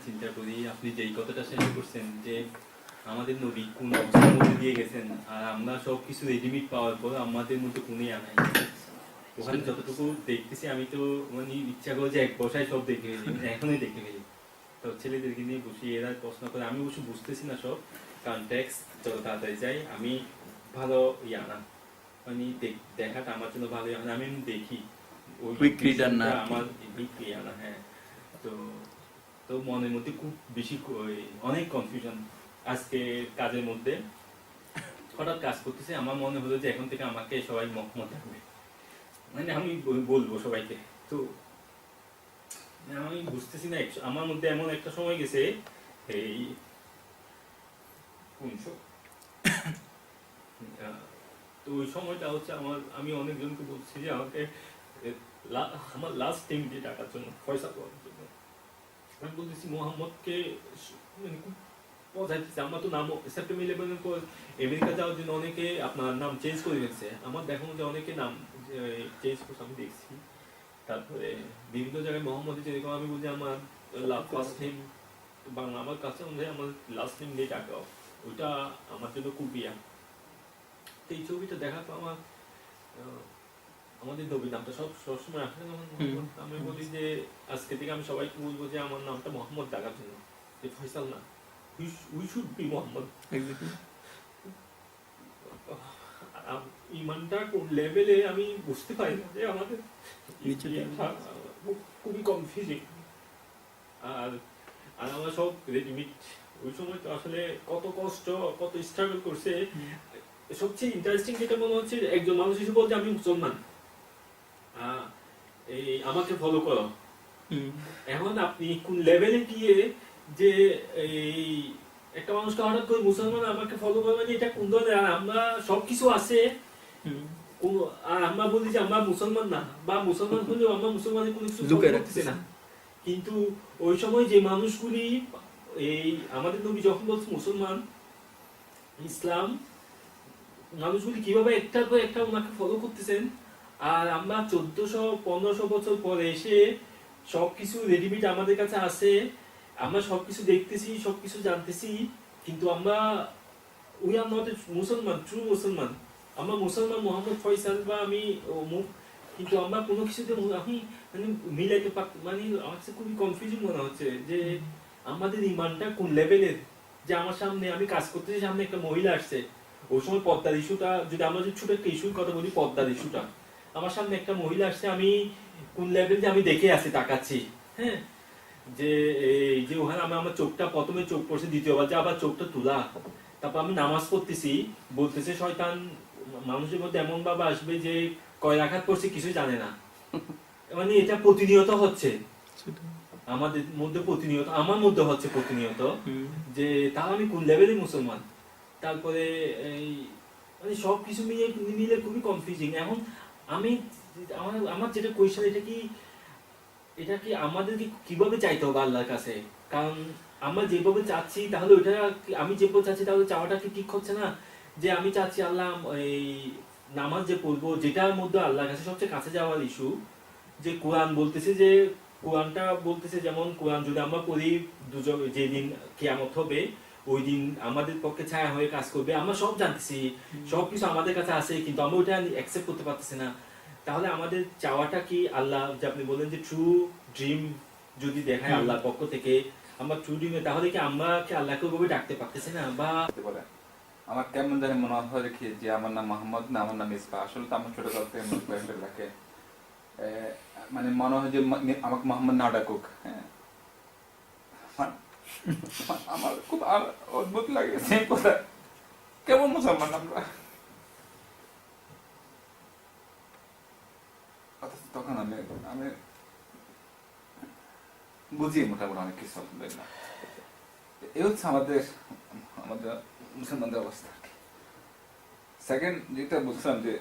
চিন্তা করি আপনি যেই কথাটা শেষ করছেন যে আমাদের নবী কোন অবস্থার মধ্যে দিয়ে গেছেন আর আমরা সবকিছু রেডিমেড পাওয়ার পর আমাদের মধ্যে কোনই আনাই ওখানে যতটুকু দেখতেছি আমি তো মানে ইচ্ছা করে যে এক বসায় সব দেখে ফেলি এখনই দেখে ফেলি। তো ছেলেদেরকে নিয়ে বসি এরা প্রশ্ন করে আমি অবশ্য বুঝতেছি না সব কারণ টেক্সট যত তাড়াতাড়ি যাই আমি ভালো না মানে দেখাটা আমার জন্য ভালো আমি দেখি ওই আমার বিক্রি আনা। হ্যাঁ, তো তো মনের মধ্যে খুব বেশি অনেক কনফিউশন আজকে কাজের মধ্যে হঠাৎ কাজ করতেছে আমার মনে হলো যে এখন থেকে আমাকে সবাই মহম্মদ ডাকবে মানে আমি বলবো সবাইকে। তো আমি বুঝতেছি না আমার মধ্যে এমন একটা সময় গেছে এই তো ওই সময়টা হচ্ছে আমি অনেকজনকে বলছি যে আমাকে আমার লাস্ট টাইম দিয়ে টাকার জন্য পয়সা পাওয়ার জন্য আমি বলতেছি মোহাম্মদকে মানে খুব পৌঁছাইতেছে। আমার তো নাম সেপ্টেম্বর 11 পর আমেরিকা যাওয়ার জন্য অনেকে আপনার নাম চেঞ্জ করে দিচ্ছে আমার দেখানো যে অনেকে নাম চেঞ্জ করছে আমি দেখছি। তারপরে বিভিন্ন জায়গায় মোহাম্মদ যেরকম আমি বলছি আমার ফার্স্ট টাইম বাংলা আমার কাছে অনুযায়ী আমার লাস্ট টাইম দিয়ে টাকা ওইটা আমার জন্য খুব ইয়া। তো এই ছবিটা দেখার পর আমার আমাদের নবী নামটা সবসময় আসে না আমি বলি যে আজকে থেকে আমি সবাইকে বলবো যে আমার নামটা মোহাম্মদ ডাকার জন্য যে ফয়সাল না উই শুড বি মোহাম্মদ। ইমানটা কোন লেভেলে আমি বুঝতে পারি না যে আমাদের খুবই কনফিউজিং আর আর আমার সব রেডিমেড ওই সময় তো আসলে কত কষ্ট কত স্ট্রাগল করছে। সবচেয়ে ইন্টারেস্টিং যেটা মনে হচ্ছে একজন মানুষ এসে বলছে আমি মুসলমান এই আমাকে ফলো করো। এখন আপনি কোন লেভেলে গিয়ে যে এই একটা মানুষকে হঠাৎ করে মুসলমান আমাকে ফলো করবে এটা কোন ধরনের আর আমরা সবকিছু আছে আর আমরা বলি যে আমরা মুসলমান না বা মুসলমান হলেও আমরা মুসলমানের কোনো কিছু করতেছি না। কিন্তু ওই সময় যে মানুষগুলি এই আমাদের নবী যখন বলছে মুসলমান ইসলাম মানুষগুলি কিভাবে একটার পর একটা ওনাকে ফলো করতেছেন আর আমরা 1400-1500 বছর পরে এসে সবকিছু রেডিমেড আমাদের কাছে আছে আমরা সবকিছু দেখতেছি সবকিছু জানতেছি কিন্তু আমরা উই আর নট মুসলমান ট্রু মুসলমান। আমরা মুসলমান মোহাম্মদ ফয়সাল বা আমি অমুক কিন্তু আমরা কোনো কিছুতে আমি মানে মিলাইতে মানে আমার কাছে খুবই কনফিউজিং মনে হচ্ছে যে আমাদের ইমানটা কোন লেভেলের যে আমার সামনে আমি কাজ করতেছি সামনে একটা মহিলা আসছে ওই সময় পদ্মার ইস্যুটা যদি আমরা যদি ছোট একটা ইস্যুর কথা বলি পদ্মার ইস্যুটা আমার সামনে একটা মহিলা আসছে আমি কোন লেভেল যে আমি দেখে আসি তাকাচ্ছি। হ্যাঁ, যে এই যে ওখানে আমার চোখটা প্রথমে চোখ পড়ছে দ্বিতীয়বার যে আবার চোখটা তোলা তারপর আমি নামাজ পড়তেছি বলতেছে শয়তান মানুষের মধ্যে এমন ভাবে আসবে যে কয় রাকাত পড়ছে কিছু জানে না মানে এটা প্রতিনিয়ত হচ্ছে আমাদের মধ্যে প্রতিনিয়ত আমার মধ্যে হচ্ছে প্রতিনিয়ত যে তাহলে আমি কোন লেভেলে মুসলমান। তারপরে এই মানে সবকিছু মিলে খুবই কনফিউজিং। এখন আমি আমার যেটা কোয়েশ্চেন এটা কি আমাদেরকে কিভাবে চাইতে হবে আল্লাহর কাছে কারণ আমরা যেভাবে চাচ্ছি তাহলে ওইটা আমি যেভাবে চাচ্ছি তাহলে চাওয়াটা কি ঠিক হচ্ছে না যে আমি চাচ্ছি আল্লাহ এই নামাজ যে পড়বো যেটার মধ্যে আল্লাহর কাছে সবচেয়ে কাছে যাওয়ার ইস্যু যে কোরআন বলতেছে যে কোরআনটা বলতেছে যেমন কোরআন যদি আমরা পড়ি যেদিন কিয়ামত হবে ওই দিন আমাদের পক্ষে ছায়া হয়ে কাজ করবে আমরা সব জানতেছি সবকিছু আমাদের কাছে আছে কিন্তু আমরা ওইটা অ্যাকসেপ্ট করতে পারতেছি না। তাহলে আমাদের চাওয়াটা কি আল্লাহ যে আপনি বলেন যে ট্রু ড্রিম যদি দেখায় আল্লাহর পক্ষ থেকে আমরা ট্রু ড্রিমে তাহলে কি আমরা কি আল্লাহকে ওইভাবে ডাকতে পারতেছি না বা আমার কেমন জানি মনে হয় রেখে যে আমার নাম মোহাম্মদ না আমার নাম ইসবা আসলে তো আমার ছোটকাল থেকে ডাকে মানে মনে হয় যে আমাকে মোহাম্মদ না ডাকুক। হ্যাঁ, আমার খুব অদ্ভুত লাগে সেই কথা কেমন মুসলমান আমরা তখন আমি বুঝি মোটামুটি অনেক কিছু আলহামদুলিল্লাহ। এই হচ্ছে আমাদের মুসলমানদের অবস্থা। সেকেন্ড যেটা বুঝলাম যে